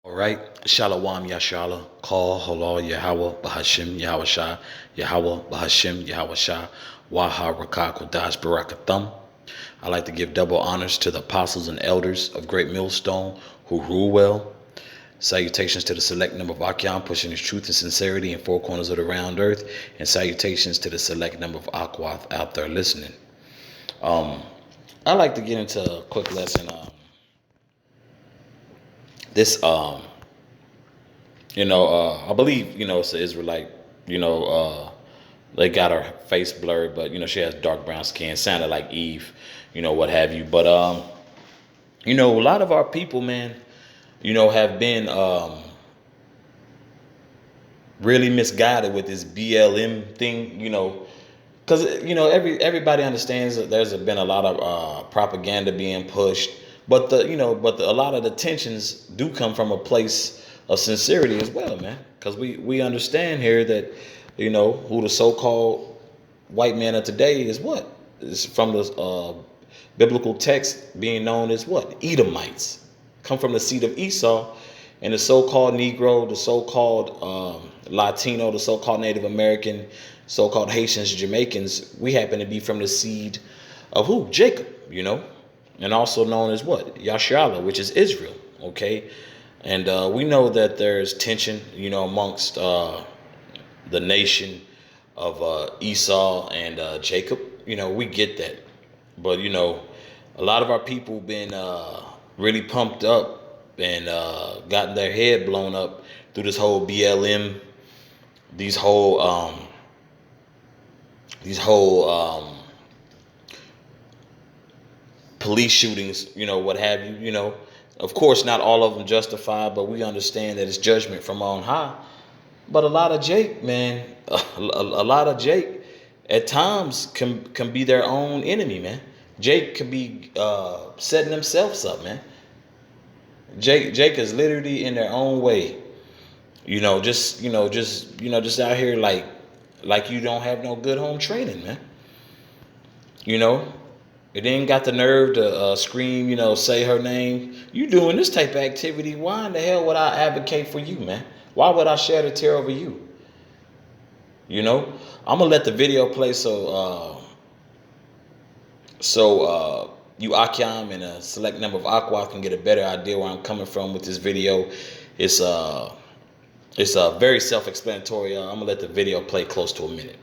All right. Shalom Yashala. Call Halal Yahweh Bahashim Yahweh Shah. Yahweh Bahashim Yahweh Shah. Waha Rakak Kodash Barakathum. I like to give double honors to the apostles and elders of Great Millstone who rule well. Salutations to the select number of Akyam pushing his truth and sincerity in four corners of the round earth. And salutations to the select number of Akwath out there listening. I like to get into a quick lesson. This I believe, it's an Israelite, they got her face blurred, but, she has dark brown skin, sounded like Eve, what have you. But, a lot of our people, man, have been really misguided with this BLM thing, because, everybody understands that there's been a lot of propaganda being pushed, but a lot of the tensions do come from a place of sincerity as well, man. Because we understand here that, who the so-called white man of today is what? Is from the biblical text being known as what? Edomites. Come from the seed of Esau. And the so-called Negro, the so-called Latino, the so-called Native American, so-called Haitians, Jamaicans, we happen to be from the seed of who? Jacob, and also known as what? Yashala, which is Israel, okay? And we know that there's tension, amongst the nation of Esau and Jacob. We get that. But, a lot of our people been really pumped up and gotten their head blown up through this whole BLM, these whole police shootings, what have you, Of course, not all of them justified, but we understand that it's judgment from on high. But a lot of Jake, man, a lot of Jake at times can be their own enemy, man. Jake could be setting themselves up, man. Jake is literally in their own way, just out here like you don't have no good home training, man. It ain't got the nerve to scream, say her name. You doing this type of activity. Why in the hell would I advocate for you, man? Why would I shed a tear over you? I'm going to let the video play so you Akyam and a select number of Aqua can get a better idea where I'm coming from with this video. It's very self-explanatory. I'm going to let the video play close to a minute.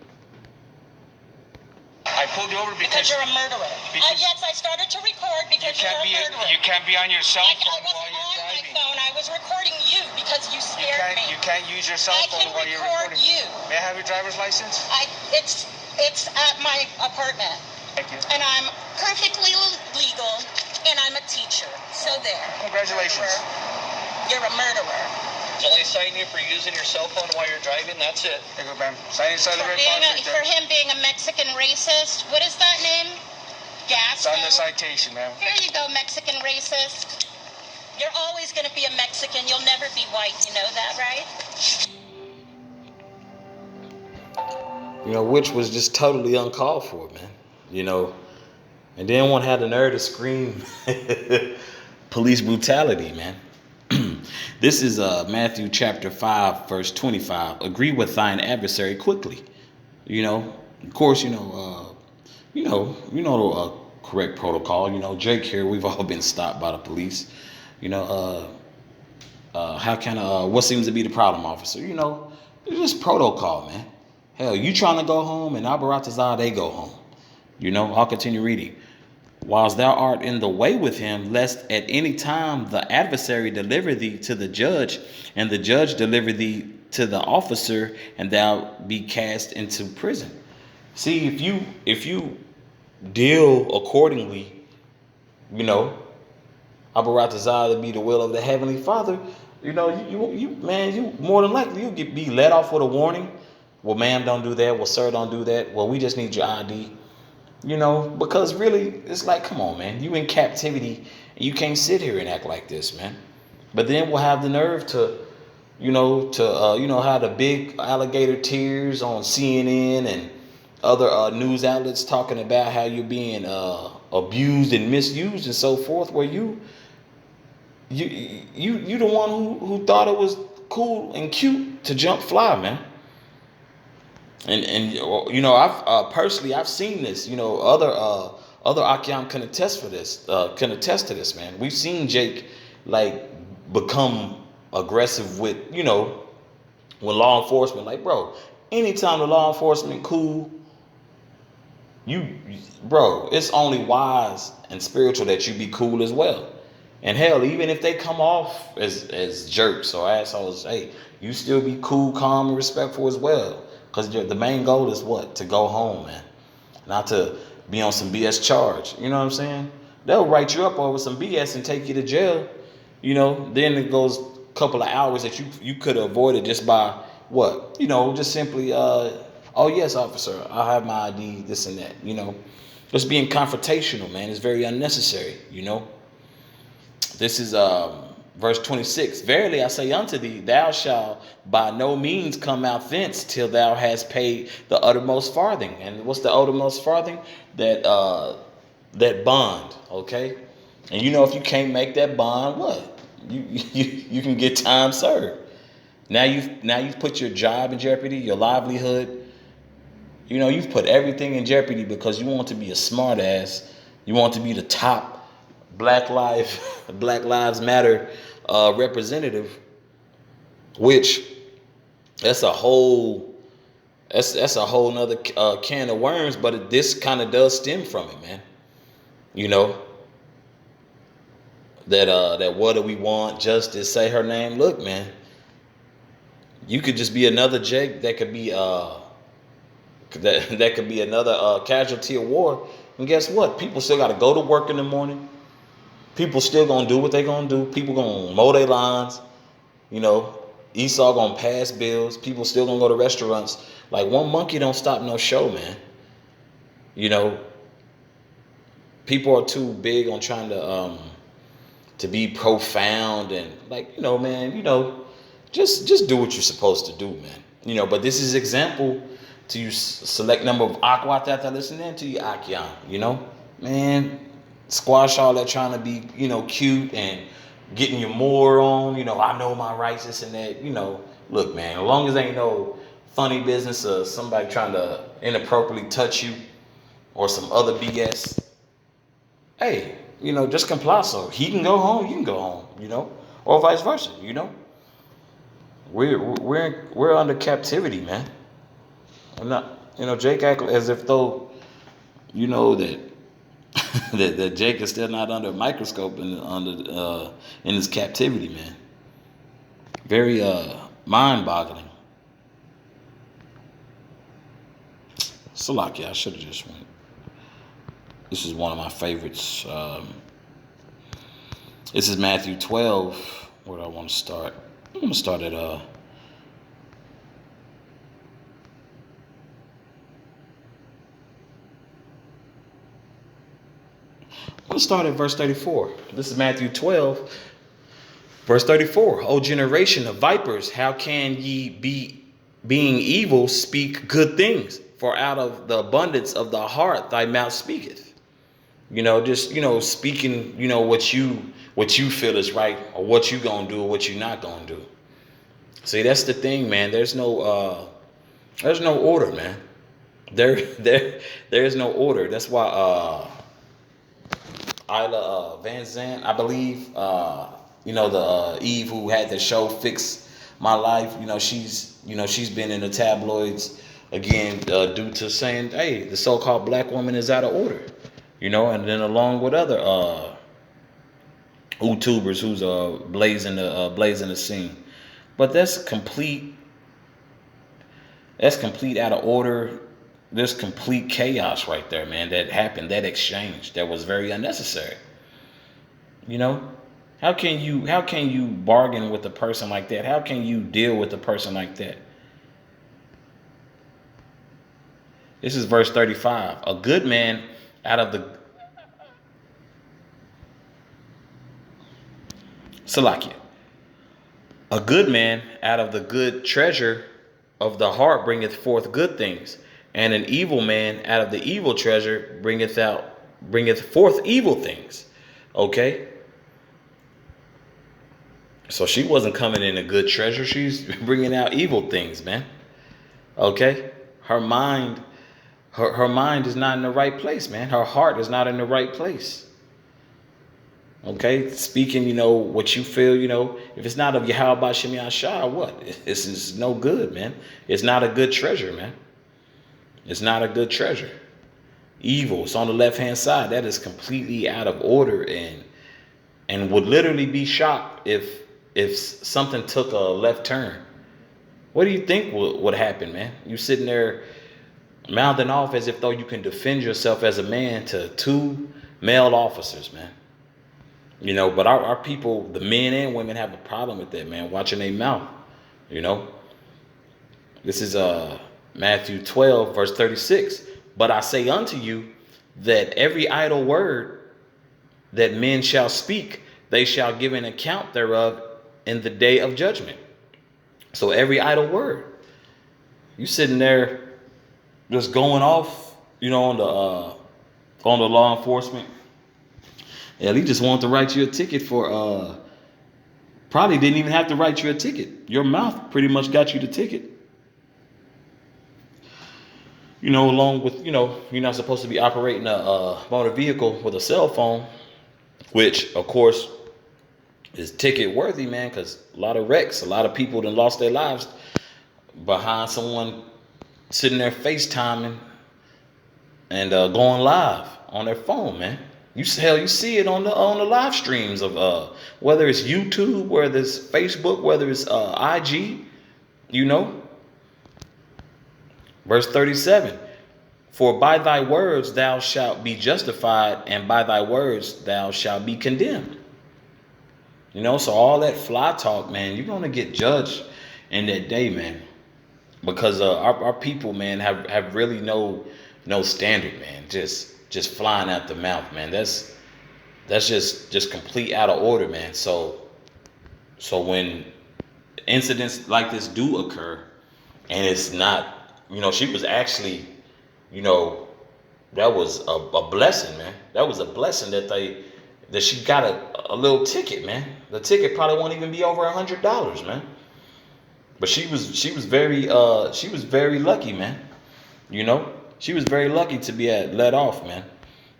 I pulled you over because you're a murderer. Yes, I started to record because you're a murderer. You can't be on your cell phone while you're driving. I wasn't on my phone. I was recording you because you scared me. You can't use your cell phone while you're recording. I can record you. May I have your driver's license? It's at my apartment. Thank you. And I'm perfectly legal, and I'm a teacher. So there. Congratulations. You're a murderer. He's only citing you for using your cell phone while you're driving. That's it. There you go, ma'am. Sign inside the red box. For him being a Mexican racist. What is that name? It's on the citation, ma'am. Here you go, Mexican racist. You're always going to be a Mexican. You'll never be white. You know that, right? Which was just totally uncalled for, man. And then one had the nerve to scream police brutality, man. This is Matthew chapter 5, verse 25. Agree with thine adversary quickly. Of course, correct protocol. Jake here, we've all been stopped by the police. What seems to be the problem, officer? It's just protocol, man. Hell, you trying to go home and Abaratazah, they go home. I'll continue reading. Whilst thou art in the way with him, lest at any time the adversary deliver thee to the judge, and the judge deliver thee to the officer, and thou be cast into prison. See, if you deal accordingly, Abaratazah to be the will of the Heavenly Father, you more than likely you'll be let off with a warning. Well, ma'am, don't do that. Well, sir, don't do that. Well, we just need your ID. Because really, it's like, come on, man. You in captivity, and you can't sit here and act like this, man. But then we'll have the nerve to have the big alligator tears on CNN and other news outlets talking about how you're being abused and misused and so forth, where you You the one who thought it was cool and cute to jump fly, man. And you know, I've personally I've seen this. You know, other Akyam can attest for this. Can attest to this, man. We've seen Jake like become aggressive with, you know, with law enforcement. Like, bro, anytime the law enforcement cool, you, bro, it's only wise and spiritual that you be cool as well. And hell, even if they come off as jerks or assholes, hey, you still be cool, calm, and respectful as well. Because the main goal is what? To go home, man. Not to be on some BS charge. You know what I'm saying? They'll write you up over some BS and take you to jail. You know, then it goes a couple of hours that you could have avoided just by what? You know, just simply, oh yes, officer, I have my ID, this and that. You know, just being confrontational, man, is very unnecessary. You know. This is verse 26. Verily I say unto thee, thou shalt by no means come out thence till thou hast paid the uttermost farthing. And what's the uttermost farthing? That bond, okay? And you know, if you can't make that bond, what? You can get time served. Now you've put your job in jeopardy, your livelihood. You know, you've put everything in jeopardy because you want to be a smart ass. You want to be the top Black Lives Matter representative, which that's a whole nother can of worms. But this kind of does stem from it, man. You know that what do we want? Justice, say her name. Look, man, you could just be another Jake that could be that could be another casualty of war. And guess what? People still got to go to work in the morning. People still gonna do what they gonna do. People gonna mow their lawns. You know, Esau gonna pass bills. People still gonna go to restaurants. Like, one monkey don't stop no show, man. You know, people are too big on trying to be profound and, like, you know, man, you know, just do what you're supposed to do, man. You know, but this is example to you select number of Aquat that are listening to you, Akian. You know, man. Squash all that trying to be, you know, cute and getting your more on, you know, I know my rights, this and that. You know, look, man, as long as ain't no funny business or somebody trying to inappropriately touch you or some other BS, hey, you know, just comply. So he can go home, you can go home, you know, or vice versa, you know. We're under captivity, man. I'm not, you know, Jake act as if though, you know, that that Jake is still not under a microscope in his captivity, man. Very mind-boggling. Salaki, I should have just went. This is one of my favorites. This is Matthew 12. Where do I want to start? I'm gonna start at Let's start at verse 34. This is Matthew 12, verse 34. O generation of vipers, how can ye being evil speak good things? For out of the abundance of the heart thy mouth speaketh. You know, just, you know, speaking, you know, what you feel is right, or what you gonna do or what you not gonna do. See, that's the thing, man. There's no order, man. There's no order. That's why Isla Van Zandt, I believe, you know, the Eve who had the show Fix My Life, you know, she's been in the tabloids again due to saying, hey, the so-called black woman is out of order, you know, and then along with other YouTubers who's blazing the scene. But that's complete out of order. There's complete chaos right there, man, that happened, that exchange that was very unnecessary. You know, how can you bargain with a person like that? How can you deal with a person like that? This is verse 35. A good man out of the Salakia. A good man out of the good treasure of the heart bringeth forth good things, and an evil man out of the evil treasure bringeth forth evil things. Okay? So she wasn't coming in a good treasure. She's bringing out evil things, man. Okay? Her mind, her mind is not in the right place, man. Her heart is not in the right place. Okay? Speaking, what you feel, if it's not of Yahweh Bashem Yahshua, what? This is no good, man. It's not a good treasure, man. It's not a good treasure. Evil. It's on the left-hand side. That is completely out of order and would literally be shocked if something took a left turn. What do you think would happen, man? You sitting there mouthing off as if though you can defend yourself as a man to two male officers, man. But our people, the men and women, have a problem with that, man, watching their mouth. This is Matthew 12, verse 36. But I say unto you that every idle word that men shall speak, they shall give an account thereof in the day of judgment. So every idle word, you sitting there just going off, on the law enforcement. Yeah, he just wanted to write you a ticket for probably didn't even have to write you a ticket. Your mouth pretty much got you the ticket. Along with, you're not supposed to be operating a motor vehicle with a cell phone, which, of course, is ticket worthy, man, because a lot of wrecks, a lot of people that lost their lives behind someone sitting there FaceTiming and going live on their phone, man. You see it on the live streams of whether it's YouTube, whether it's Facebook, whether it's IG, Verse 37, for by thy words thou shalt be justified, and by thy words thou shalt be condemned. So all that fly talk, man, you're going to get judged in that day, man. Because our people, man, have really no standard, man. Just flying out the mouth, man. That's just complete out of order, man. So when incidents like this do occur, and it's not, she was actually, that was a blessing, man. That was a blessing that she got a little ticket, man. The ticket probably won't even be over $100, man. But she was very lucky, man. She was very lucky to be let off, man.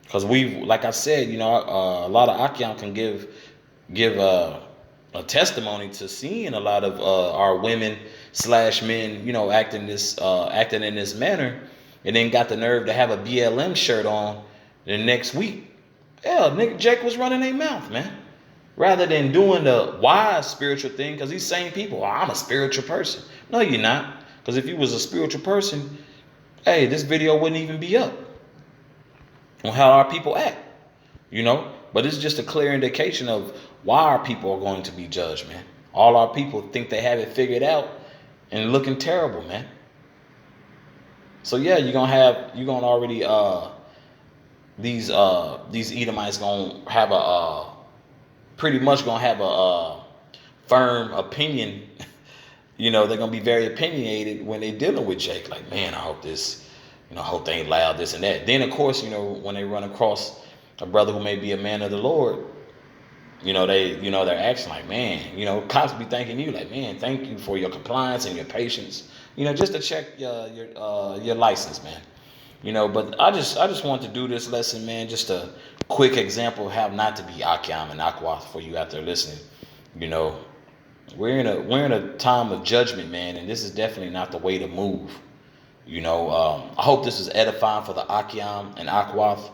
Because like I said, a lot of Akyam can give a testimony to seeing a lot of our women / men, acting in this manner, and then got the nerve to have a BLM shirt on the next week. Yeah, nigga, Jake was running their mouth, man. Rather than doing the wise spiritual thing, because these same people, I'm a spiritual person. No, you're not. Because if you was a spiritual person, hey, this video wouldn't even be up on how our people act, But it's just a clear indication of why our people are going to be judged, man. All our people think they have it figured out and looking terrible, man. So yeah, you're gonna already these Edomites gonna have pretty much gonna have a firm opinion. They're gonna be very opinionated when they're dealing with Jake. Like, man, I hope this, I hope they ain't loud, this and that. Then of course, when they run across a brother who may be a man of the Lord, they're acting like, man, cops be thanking you like, man, thank you for your compliance and your patience, just to check your license, man. But I just want to do this lesson, man. Just a quick example of how not to be Akyam and Akwath for you out there listening. We're in a time of judgment, man, and this is definitely not the way to move. I hope this is edifying for the Akyam and Akwath.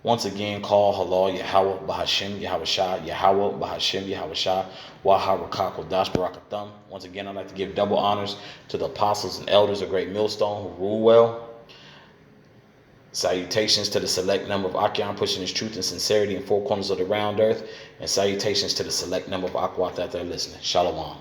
Once again, call Halal Yahweh Bahashim Yahweh Shah Yahweh Bahashim Yahweh Shah Waharakak Wadash Barakatham. Once again, I'd like to give double honors to the apostles and elders of Great Millstone who rule well. Salutations to the select number of Akyam pushing his truth and sincerity in four corners of the round earth. And salutations to the select number of Akwath out there listening. Shalom.